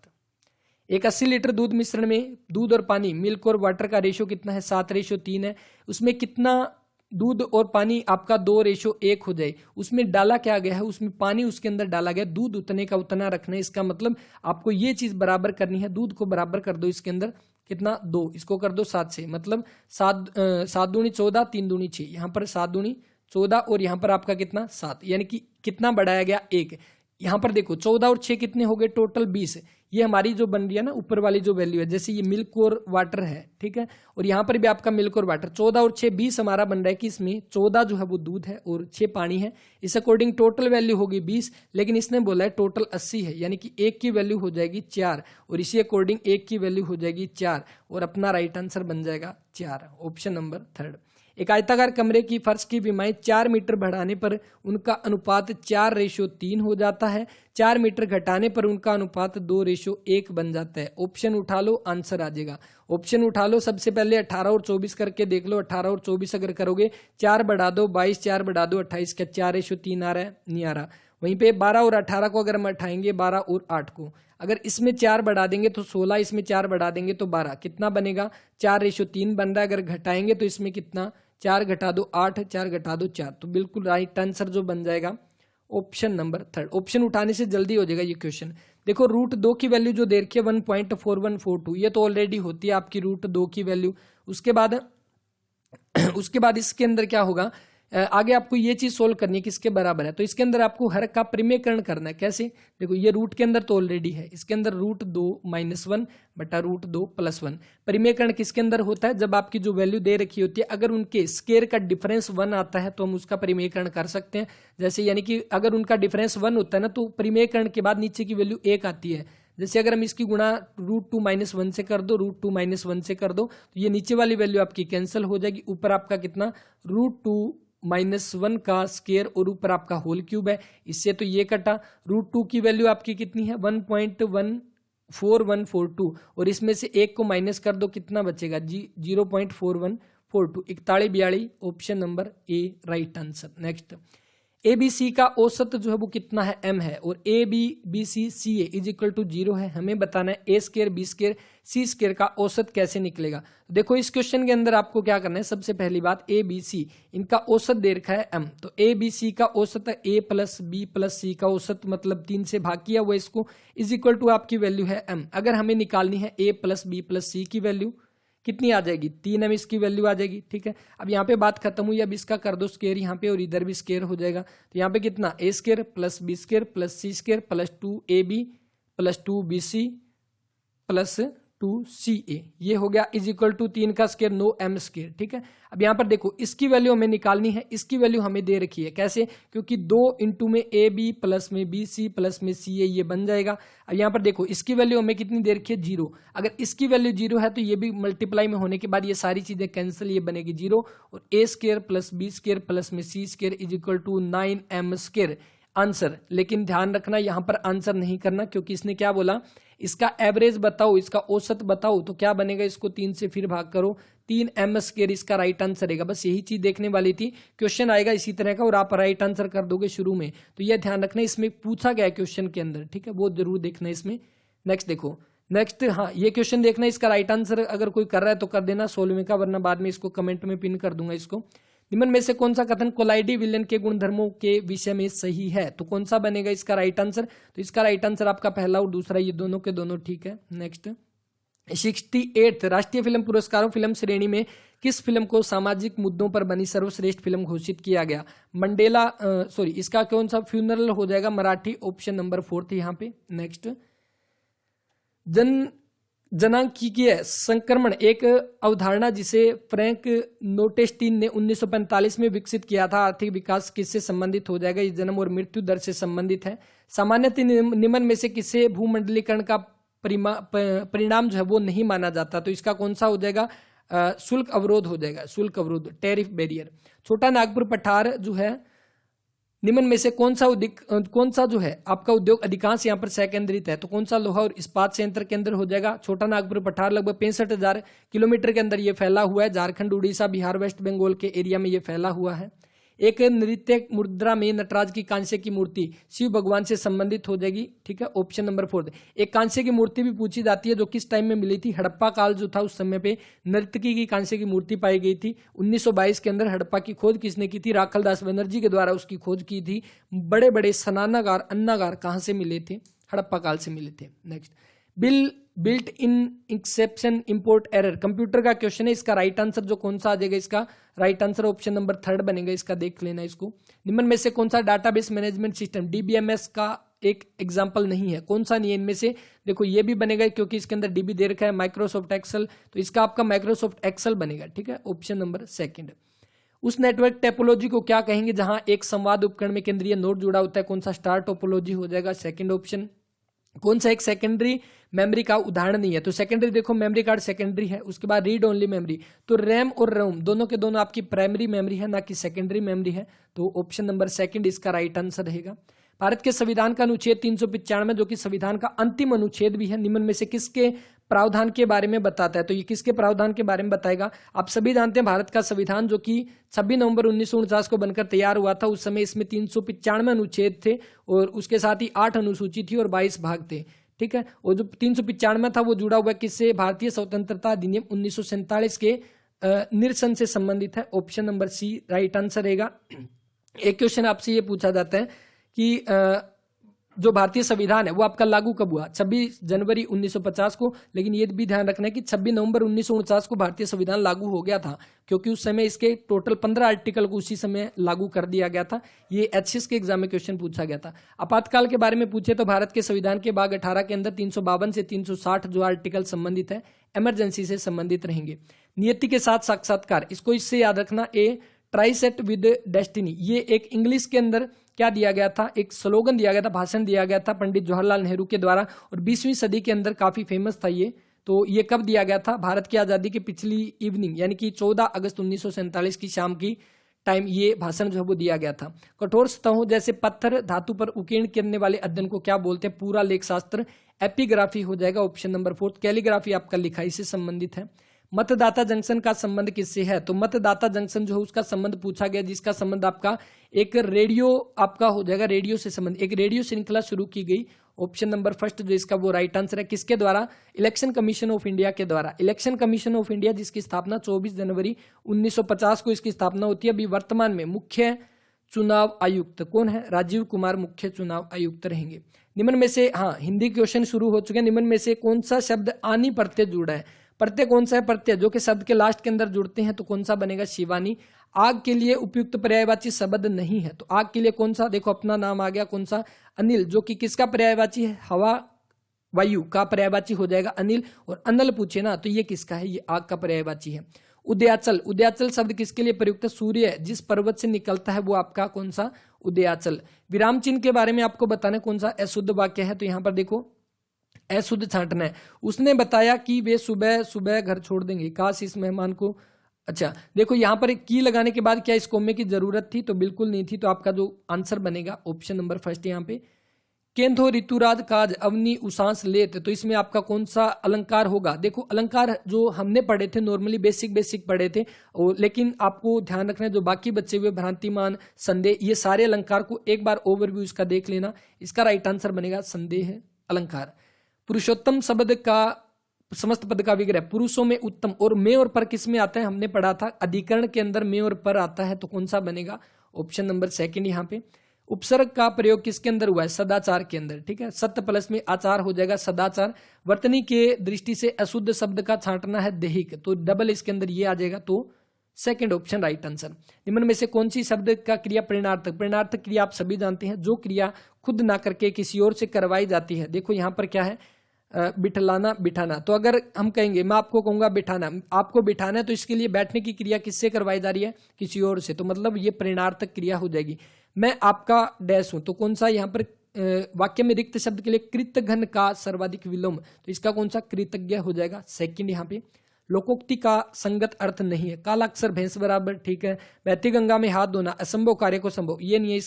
A: एक 80 लीटर दूध मिश्रण में दूध और पानी, मिल्क और वाटर का रेशो कितना है, 7:3 है। उसमें कितना दूध और पानी आपका 2:1 हो जाए, उसमें डाला क्या गया है, उसमें पानी उसके अंदर डाला गया, दूध उतने का उतना रखना है। इसका मतलब आपको ये चीज बराबर करनी है, दूध को बराबर कर दो इसके अंदर कितना 2, इसको कर दो 7 से, मतलब 7 दूनी 14, 3 दूनी 6, यहाँ पर 7 दूनी 14 और यहाँ पर आपका कितना 7, यानी कि कितना बढ़ाया गया 1। यहाँ पर देखो 14 और 6 कितने हो गए, टोटल 20। ये हमारी जो बन रही है ना ऊपर वाली जो वैल्यू है, जैसे ये मिल्क और वाटर है, ठीक है, और यहाँ पर भी आपका मिल्क और वाटर, 14 और 6 20 हमारा बन रहा है कि इसमें 14 जो है वो दूध है और 6 पानी है। इस अकॉर्डिंग टोटल वैल्यू होगी 20, लेकिन इसने बोला है टोटल 80 है, यानी कि 1 की वैल्यू हो जाएगी 4, और इसी अकॉर्डिंग 1 की वैल्यू हो जाएगी 4, और अपना राइट आंसर बन जाएगा 4, ऑप्शन नंबर थर्ड। एक आयताकार कमरे की फर्श की विमाएं 4 मीटर बढ़ाने पर उनका अनुपात 4:3 हो जाता है, 4 मीटर घटाने पर उनका अनुपात 2:1 बन जाता है। ऑप्शन उठा लो, आंसर आ जाएगा। ऑप्शन उठा लो, सबसे पहले 18 और 24 करके देख लो। 18 और 24 अगर करोगे, 4 बढ़ा दो 22, 4 बढ़ा दो 28, क्या 4:3 आ रहा है, नहीं आ रहा। वहीं पे 12 और 18 को अगर हम उठाएंगे, 12 और 8 को अगर इसमें 4 बढ़ा देंगे तो 16, इसमें 4 बढ़ा देंगे तो 12, कितना बनेगा 4:3 बन रहा है। अगर घटाएंगे तो इसमें कितना, 4 घटा दो 8, 4 घटा दो 4, तो बिल्कुल राइट आंसर जो बन जाएगा ऑप्शन नंबर थर्ड। ऑप्शन उठाने से जल्दी हो जाएगा ये क्वेश्चन। देखो √2 की वैल्यू जो दे रखी है 1.4142, ये तो ऑलरेडी होती है आपकी √2 की वैल्यू। उसके बाद इसके अंदर क्या होगा, आगे आपको ये चीज सोल्व करनी है किसके बराबर है, तो इसके अंदर आपको हर का परिमेयकरण करना है। कैसे, देखो ये रूट के अंदर तो ऑलरेडी है, इसके अंदर √2 - 1 बटा √2 + 1। परिमेयकरण किसके अंदर होता है, जब आपकी जो वैल्यू दे रखी होती है अगर उनके स्केयर का डिफरेंस 1 आता है तो हम उसका परिमेयकरण कर सकते हैं। जैसे यानी कि अगर उनका डिफरेंस 1 होता है ना, तो परिमेयकरण के बाद नीचे की वैल्यू 1 आती है। जैसे अगर हम इसकी गुणा √2 - 1 से कर दो, √2 - 1 से कर दो, तो ये नीचे वाली वैल्यू आपकी कैंसिल हो जाएगी। ऊपर आपका कितना √2 - 1 का स्केयर और ऊपर आपका होल क्यूब है, इससे तो ये कटा। √2 की वैल्यू आपकी कितनी है 1.14142, और इसमें से 1 को माइनस कर दो, कितना बचेगा 0.4142, 4142, option number A right answer. Next, ABC का औसत जो है वो कितना है, m है, और ABBCCA = 0 है। हमें बताना है A² B² C² का औसत कैसे निकलेगा। देखो इस क्वेश्चन के अंदर आपको क्या करना है, सबसे पहली बात ABC इनका औसत दे रखा है m, तो ABC का औसत है A + B + C का औसत, मतलब 3 से भाग किया हुआ इसको, = आपकी वैल्यू है m। अगर हमें निकालनी है A + B + C की वैल्यू कितनी आ जाएगी, 3m इसकी वैल्यू आ जाएगी। ठीक है, अब यहाँ पे बात खत्म हुई, अब इसका कर दो स्केयर यहाँ पे, और इधर भी स्केयर हो जाएगा। तो यहाँ पे कितना A² + B² + C² + 2AB + 2BC + 2CA, ये हो गया = 3 का स्केयर 9m²। ठीक है, अब यहाँ पर देखो इसकी वैल्यू हमें निकालनी है, इसकी वैल्यू हमें दे रखी है कैसे, क्योंकि 2 इंटू में AB प्लस में BC प्लस में CA ये बन जाएगा। अब यहाँ पर देखो इसकी वैल्यू हमें कितनी दे रखी है 0, अगर इसकी वैल्यू 0 है तो ये भी मल्टीप्लाई में होने के बाद ये सारी चीजें कैंसिल, ये बनेगी 0, और A² + B² प्लस में C² = 9m²। आंसर, लेकिन ध्यान रखना यहां पर आंसर नहीं करना, क्योंकि इसने क्या बोला, इसका एवरेज बताओ, इसका औसत बताओ, तो क्या बनेगा, इसको 3 से फिर भाग करो, 3m² इसका राइट आंसर रहेगा। बस यही चीज देखने वाली थी, क्वेश्चन आएगा इसी तरह का और आप राइट आंसर कर दोगे शुरू में, तो यह ध्यान रखना इसमें पूछा गया क्वेश्चन के अंदर। ठीक है, वो जरूर देखना इसमें। नेक्स्ट देखो, नेक्स्ट हाँ ये क्वेश्चन देखना, इसका राइट आंसर अगर कोई कर रहा है तो कर देना 16वें का, वरना बाद में इसको कमेंट में पिन कर दूंगा इसको। निम्न में से कौन सा कथन कोलाइडी विलयन के गुणधर्मों के विषय में सही है, तो कौन सा बनेगा इसका राइट आंसर, तो इसका राइट आंसर आपका पहला और दूसरा, ये दोनों के दोनों ठीक है। नेक्स्ट, 68th राष्ट्रीय फिल्म पुरस्कारों फिल्म श्रेणी में किस फिल्म को सामाजिक मुद्दों पर बनी सर्वश्रेष्ठ फिल्म घोषित किया गया, मंडेला इसका कौन सा, फ्यूनरल हो जाएगा मराठी, ऑप्शन नंबर 4 यहाँ पे। नेक्स्ट, जनांकीय संक्रमण एक अवधारणा जिसे फ्रैंक नोटेस्टीन ने 1945 में विकसित किया था, आर्थिक विकास किससे संबंधित हो जाएगा, ये जन्म और मृत्यु दर से संबंधित है। सामान्यतः निम्न में से किसे भूमंडलीकरण का परिणाम जो है वो नहीं माना जाता, तो इसका कौन सा हो जाएगा, शुल्क अवरोध हो जाएगा, शुल्क अवरोध, टैरिफ बैरियर। छोटा नागपुर पठार जो है निम्न में से कौन सा जो है आपका उद्योग अधिकांश यहाँ पर सेकेंद्रित है, तो कौन सा लोहा और इस्पात संयंत्र के अंदर हो जाएगा? छोटा नागपुर पठार लगभग 65,000 किलोमीटर के अंदर ये फैला हुआ है। झारखंड, उड़ीसा, बिहार, वेस्ट बंगाल के एरिया में ये फैला हुआ है। एक नृत्य मुद्रा में नटराज की कांस्य की मूर्ति शिव भगवान से संबंधित हो जाएगी, ठीक है, ऑप्शन नंबर 4। एक कांस्य की मूर्ति भी पूछी जाती है जो किस टाइम में मिली थी? हड़प्पा काल जो था उस समय पे नर्तकी की कांस्य की मूर्ति पाई गई थी। 1922 के अंदर हड़प्पा की खोज किसने की थी? राखल दास बनर्जी के द्वारा उसकी खोज की थी। बड़े बड़े स्नानागार, अन्नागार कहाँ से मिले थे? हड़प्पा काल से मिले थे। Next, built in exception import error computer का क्वेश्चन है। इसका राइट आंसर जो कौन सा आ जाएगा? इसका राइट आंसर ऑप्शन नंबर 3 बनेगा। इसका देख लेना इसको। निम्न में से कौन सा डाटाबेस मैनेजमेंट सिस्टम डीबीएमएस का एक एग्जांपल नहीं है? कौन सा नहीं है इनमें से? देखो ये भी बनेगा क्योंकि इसके अंदर डीबी दे रखा है, माइक्रोसॉफ्ट एक्सेल, तो इसका आपका माइक्रोसॉफ्ट एक्सेल बनेगा, ठीक है, ऑप्शन नंबर 2। उस नेटवर्क टोपोलॉजी को क्या कहेंगे जहां एक संवाद उपकरण में केंद्रीय नोड जुड़ा होता है? कौन सा? स्टार टोपोलॉजी हो जाएगा, सेकंड ऑप्शन। कौन सा एक सेकेंडरी मेमोरी का उदाहरण नहीं है? तो सेकेंडरी देखो मेमोरी कार्ड सेकेंडरी है। उसके बाद रीड ओनली मेमोरी, तो रैम और रोम दोनों के दोनों आपकी प्राइमरी मेमोरी है, ना कि सेकेंडरी मेमोरी है। तो ऑप्शन नंबर 2 इसका राइट आंसर रहेगा। भारत के संविधान का अनुच्छेद 395 जो कि संविधान का अंतिम अनुच्छेद भी है, निम्न में से किसके प्रावधान के बारे में बताता है? तो ये किसके प्रावधान के बारे में बताएगा? आप सभी जानते हैं भारत का संविधान जो कि 26 नवंबर 1949 को बनकर तैयार हुआ था, उस समय इसमें 395 अनुच्छेद थे और उसके साथ ही 8 अनुसूची थी और 22 भाग थे, ठीक है। और जो 395 था वो जुड़ा हुआ किससे? भारतीय स्वतंत्रता अधिनियम 1947 के निरसन से संबंधित है। Option number C right answer रहेगा। एक क्वेश्चन आपसे ये पूछा जाता है कि जो भारतीय संविधान है वो आपका लागू कब हुआ? 26 जनवरी 1950 को, लेकिन ये भी ध्यान रखना है कि 26 नवंबर 1949 को भारतीय संविधान लागू हो गया था, क्योंकि उस समय इसके टोटल 15 आर्टिकल को उसी समय लागू कर दिया गया था। ये एचएस के एग्जाम में क्वेश्चन पूछा गया था। आपातकाल के बारे में पूछे तो भारत के संविधान के भाग 18 के अंदर 352 से 360 जो आर्टिकल संबंधित है इमरजेंसी से संबंधित रहेंगे। नियति के साथ साक्षात्कार, इसको इससे याद रखना, ए ट्राइसेट विद डेस्टिनी, ये एक इंग्लिश के अंदर क्या दिया गया था? एक स्लोगन दिया गया था, भाषण दिया गया था पंडित जवाहरलाल नेहरू के द्वारा, और 20वीं सदी के अंदर काफी फेमस था ये। तो ये कब दिया गया था? भारत की आजादी की पिछली इवनिंग, यानी कि 14 अगस्त 1947 की शाम की टाइम ये भाषण जो है वो दिया गया था। कठोर सतहों जैसे पत्थर धातु पर उकीर्ण करने वाले अध्ययन को क्या बोलते हैं? पूरा लेख शास्त्र एपिग्राफी हो जाएगा, ऑप्शन नंबर 4। कैलीग्राफी आपका लिखाई से संबंधित है। मतदाता जंक्शन का संबंध किससे है? तो मतदाता जंक्शन जो है उसका संबंध पूछा गया, जिसका संबंध आपका एक रेडियो आपका हो जाएगा, रेडियो से संबंध, एक रेडियो श्रृंखला शुरू की गई। ऑप्शन नंबर 1 जो इसका वो राइट आंसर है। किसके द्वारा? इलेक्शन कमीशन ऑफ इंडिया के द्वारा। इलेक्शन कमीशन ऑफ इंडिया जिसकी स्थापना 24 जनवरी 1950 को इसकी स्थापना होती है। अभी वर्तमान में मुख्य चुनाव आयुक्त कौन है? राजीव कुमार मुख्य चुनाव आयुक्त रहेंगे। निम्न में से, हाँ हिंदी क्वेश्चन शुरू हो चुके हैं। निम्न में से कौन सा शब्द आनी प्रत्यय जुड़ा है? प्रत्यय कौन सा है? प्रत्यय जो कि शब्द के लास्ट के अंदर जुड़ते हैं, तो कौन सा बनेगा? शिवानी। आग के लिए उपयुक्त पर्यायवाची शब्द नहीं है, तो आग के लिए कौन सा? देखो अपना नाम आ गया, कौन सा? अनिल, जो कि किसका पर्यायवाची है? हवा, वायु का पर्यायवाची हो जाएगा अनिल। और अनल पूछे ना तो ये किसका है? ये आग का पर्यायवाची है। उदयाचल, उदयाचल शब्द किसके लिए प्रयुक्त है? सूर्य जिस पर्वत से निकलता है वो आपका कौन सा? उदयाचल। विराम चिन्ह के बारे में आपको बताना कौन सा अशुद्ध वाक्य है, तो यहाँ पर देखो अशुद्ध छांटना है। उसने बताया कि वे सुबह सुबह घर छोड़ देंगे, काश इस मेहमान को। अच्छा देखो यहाँ पर की लगाने के बाद क्या इस कोमे की जरूरत थी? तो बिल्कुल नहीं थी। तो आपका जो आंसर बनेगा ऑप्शन नंबर 1 यहाँ पे। केंथो ऋतुराज काज अवनी उसांस लेत, तो इसमें आपका कौन सा अलंकार होगा? देखो अलंकार जो हमने पढ़े थे नॉर्मली बेसिक पढ़े थे, लेकिन आपको ध्यान रखना है जो बाकी बचे हुए भ्रांतिमान, संदेह, ये सारे अलंकार को एक बार ओवरव्यू इसका देख लेना। इसका राइट आंसर बनेगा संदेह अलंकार। पुरुषोत्तम शब्द का समस्त पद का विग्रह, पुरुषों में उत्तम, और में और पर किस में आता है? हमने पढ़ा था अधिकरण के अंदर में और पर आता है, तो कौन सा बनेगा? ऑप्शन नंबर 2 यहाँ पे। उपसर्ग का प्रयोग किसके अंदर हुआ है? सदाचार के अंदर, ठीक है। सत्य प्लस में आचार हो जाएगा सदाचार। वर्तनी के दृष्टि से अशुद्ध शब्द का छांटना है दैहिक, तो डबल इसके अंदर ये आ जाएगा, तो सेकंड ऑप्शन राइट आंसर। निम्न में से कौन सी शब्द का क्रिया प्रेरणार्थक? प्रेरणार्थक क्रिया आप सभी जानते हैं, जो क्रिया खुद ना करके किसी और से करवाई जाती है। देखो यहाँ पर क्या है? बिठलाना, बिठाना। तो अगर हम कहेंगे, मैं आपको कहूंगा बिठाना, आपको बिठाना है, तो इसके लिए बैठने की क्रिया किससे करवाई जा रही है? किसी और से, तो मतलब ये प्रेरणार्थक क्रिया हो जाएगी। मैं आपका डैश हूं, तो कौन सा यहाँ पर वाक्य में रिक्त शब्द के लिए कृतघ्न का सर्वाधिक विलोम, तो इसका कौन सा? कृतज्ञ हो जाएगा, सेकंड यहाँ पे। लोकोक्ति का संगत अर्थ नहीं है। काला अक्षर भैंस बराबर, ठीक है। बहती गंगा में हाथ धोना, असंभव कार्य को संभव, ये नहीं है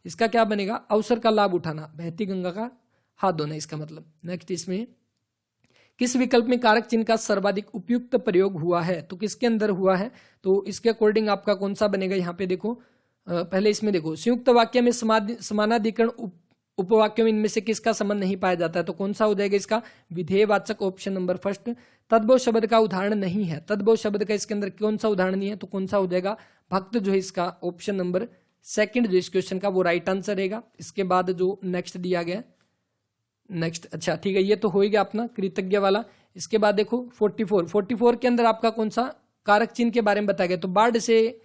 A: इसका क्या बनेगा, अवसर का लाभ उठाना, बहती गंगा का हाथ धोना इसका मतलब। नेक्स्ट इसमें किस विकल्प में कारक चिन्ह का सर्वाधिक उपयुक्त प्रयोग हुआ है, तो किसके अंदर हुआ है, तो इसके अकॉर्डिंग आपका कौन सा बनेगा, यहाँ पे देखो पहले इसमें देखो संयुक्त वाक्य में समानाधिकरण उपवाक्यों में इनमें से किसका संबंध नहीं पाया जाता है, तो कौन सा हो जाएगा इसका विधेयवाचक, ऑप्शन नंबर फर्स्ट। तद्भव शब्द का उदाहरण नहीं है, तद्भव शब्द का इसके अंदर कौन सा उदाहरण नहीं है, तो कौन सा हो जाएगा भक्त जो है इसका ऑप्शन नंबर सेकंड जो इस क्वेश्चन का वो राइट आंसर रहेगा। इसके बाद जो नेक्स्ट दिया गया नेक्स्ट, अच्छा ठीक है, ये तो हो ही गया अपना कृतज्ञ वाला। इसके बाद देखो 44 के अंदर आपका कौन सा कारक चिन्ह के बारे में बताया गया, तो बाढ़ से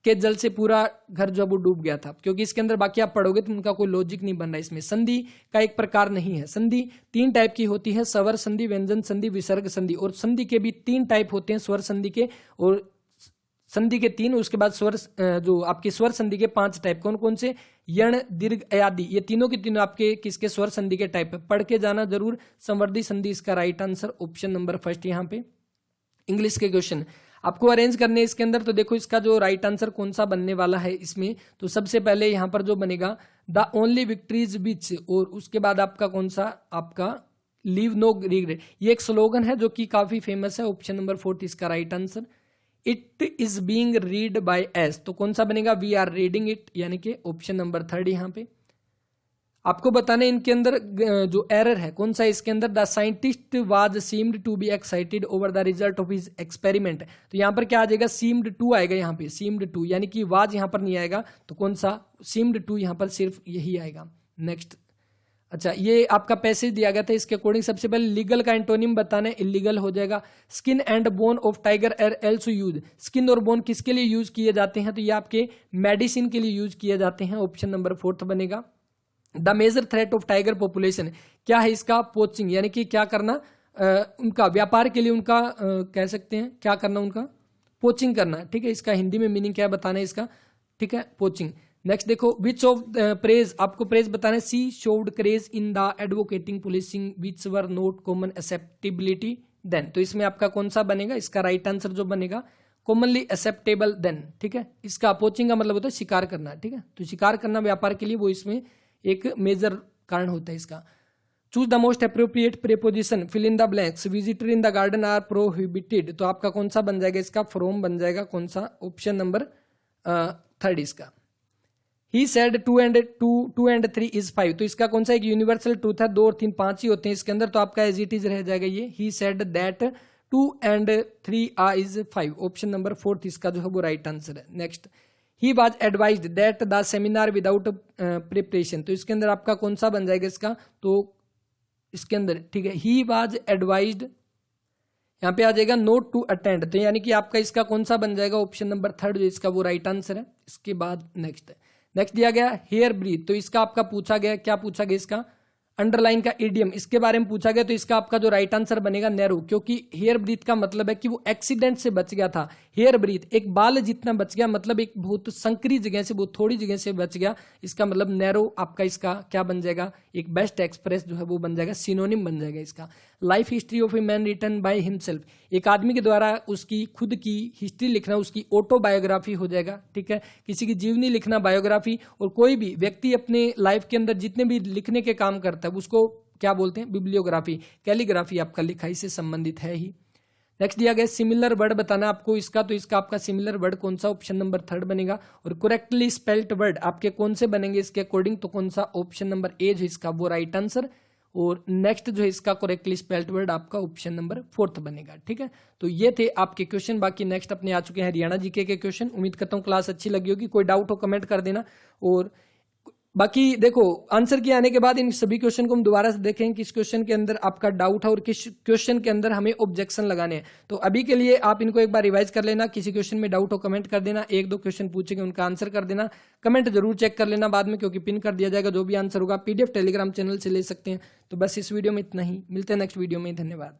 A: के जल से पूरा घर जो वो डूब गया था, क्योंकि इसके अंदर बाकी आप पढ़ोगे तो उनका कोई लॉजिक नहीं बन रहा। इसमें संधि का एक प्रकार नहीं है, संधि 3 टाइप की होती है, स्वर संधि, व्यंजन संधि, विसर्ग संधि, और संधि के भी 3 टाइप होते हैं, स्वर संधि के और संधि के 3, उसके बाद स्वर जो आपके स्वर संधि के 5 टाइप, कौन कौन से, यण, दीर्घ, आदि, ये तीनों के तीनों आपके किसके स्वर संधि के टाइप है, पढ़ के जाना जरूर। संवर्धी संधि इसका right answer option number first. यहाँ पे इंग्लिश के क्वेश्चन आपको अरेंज करने इसके अंदर, तो देखो इसका जो राइट आंसर कौन सा बनने वाला है इसमें, तो सबसे पहले यहाँ पर जो बनेगा द ओनली विक्ट्रीज विच, और उसके बाद आपका कौन सा, आपका लीव नो रिग्रेट, ये एक स्लोगन है जो कि काफी फेमस है, ऑप्शन नंबर 4 इसका right answer. It is being read by S, तो कौन सा बनेगा, वी आर रीडिंग इट, यानी कि ऑप्शन नंबर 3 यहाँ पे। आपको बताने इनके अंदर जो एरर है कौन सा, इसके अंदर the scientist was seemed to be excited over the result of his experiment, तो यहाँ पर क्या आ जाएगा, सीम्ड टू आएगा यहाँ पे, सीम्ड टू, यानी कि वाज यहाँ पर नहीं आएगा, तो कौन सा सीम्ड टू यहाँ पर सिर्फ यही आएगा। नेक्स्ट, अच्छा ये आपका पैसेज दिया गया था, इसके अकॉर्डिंग सबसे पहले लीगल का एंटोनिम बताना है, इलीगल हो जाएगा। Skin and bone of tiger are also use, skin और बोन किसके लिए यूज किए जाते हैं, तो ये आपके मेडिसिन के लिए यूज किए जाते हैं, ऑप्शन नंबर 4 बनेगा। The major threat of tiger population, क्या है इसका, पोचिंग, यानी कि क्या करना, उनका व्यापार के लिए उनका कह सकते हैं क्या करना, उनका पोचिंग करना, ठीक है। इसका हिंदी में मीनिंग क्या बताना है इसका, ठीक है, पोचिंग। नेक्स्ट देखो विच ऑफ प्रेज, आपको प्रेज बताना है, C showed craze in the advocating policing which were not common acceptability then, तो इसमें आपका कौन सा बनेगा, इसका राइट आंसर जो बनेगा कॉमनली एक्सेप्टेबल देन, ठीक है। इसका पोचिंग का मतलब होता है शिकार करना, ठीक है, तो शिकार करना व्यापार के लिए, वो इसमें एक मेजर कारण होता है इसका। Choose the most appropriate preposition, fill in the blanks, visitor in the garden are prohibited, तो आपका कौन सा बन जाएगा इसका, फ्रॉम बन जाएगा, कौन सा, ऑप्शन नंबर 3 इसका। ही सेड 2 and 3 इज 5, तो इसका कौन सा एक यूनिवर्सल ट्रूथ है, 2 और 3 5 ही होते हैं इसके अंदर, तो आपका एज इट इज रह जाएगा ये, he said that 2 and 3 is 5, option number 4 इसका जो है वो राइट आंसर है। Next, he was advised that the seminar without preparation, तो इसके अंदर आपका कौन सा बन जाएगा इसका, तो इसके अंदर ठीक है, ही वाज एडवाइज्ड, यहाँ पे आ जाएगा नोट टू अटेंड, तो यानी कि आपका इसका कौन सा बन जाएगा, ऑप्शन नंबर 3 जो इसका वो राइट आंसर है। इसके बाद नेक्स्ट दिया गया हेयर ब्रीथ, तो इसका आपका पूछा गया, क्या पूछा गया इसका, अंडरलाइन का इडियम, इसके बारे में पूछा गया, तो इसका आपका जो राइट आंसर बनेगा नैरो, क्योंकि हेयर ब्रीथ का मतलब है कि वो एक्सीडेंट से बच गया था। हेयर ब्रीथ एक बाल जितना बच गया, मतलब एक बहुत संकरी जगह से, बहुत थोड़ी जगह से बच गया, इसका मतलब नैरो आपका इसका क्या बन जाएगा, एक बेस्ट एक्सप्रेस जो है वो बन जाएगा, सिनोनिम बन जाएगा इसका। Life history of a man written by himself, एक आदमी के द्वारा उसकी खुद की हिस्ट्री लिखना, उसकी ऑटोबायोग्राफी हो जाएगा, ठीक है। किसी की जीवनी लिखना बायोग्राफी, और कोई भी व्यक्ति अपने लाइफ के अंदर जितने भी लिखने के काम करता है उसको क्या बोलते हैं, बिब्लियोग्राफी, कैलीग्राफी आपका लिखाई से संबंधित है ही। नेक्स्ट दिया गया सिमिलर वर्ड बताना आपको इसका, तो इसका आपका सिमिलर वर्ड कौन सा, ऑप्शन नंबर 3 बनेगा। और करेक्टली स्पेल्ड वर्ड आपके कौन से बनेंगे इसके अकॉर्डिंग, तो कौन सा, ऑप्शन नंबर ए जो इसका वो राइट आंसर। और नेक्स्ट जो है इसका करेक्टली स्पेल्ड वर्ड आपका ऑप्शन नंबर 4 बनेगा, ठीक है। तो ये थे आपके क्वेश्चन, बाकी नेक्स्ट अपने आ चुके हैं हरियाणा जीके के क्वेश्चन। उम्मीद करता हूँ क्लास अच्छी लगी होगी, कोई डाउट हो कमेंट कर देना। और बाकी देखो आंसर के आने के बाद इन सभी क्वेश्चन को हम दोबारा से देखें किस क्वेश्चन के अंदर आपका डाउट है और किस क्वेश्चन के अंदर हमें ऑब्जेक्शन लगाने हैं। तो अभी के लिए आप इनको एक बार रिवाइज कर लेना, किसी क्वेश्चन में डाउट हो कमेंट कर देना, 1-2 क्वेश्चन पूछेंगे उनका आंसर कर देना, कमेंट जरूर चेक कर लेना बाद में, क्योंकि पिन कर दिया जाएगा जो भी आंसर होगा। PDF टेलीग्राम चैनल से ले सकते हैं। तो बस इस वीडियो में इतना ही, मिलते हैं नेक्स्ट वीडियो में, धन्यवाद।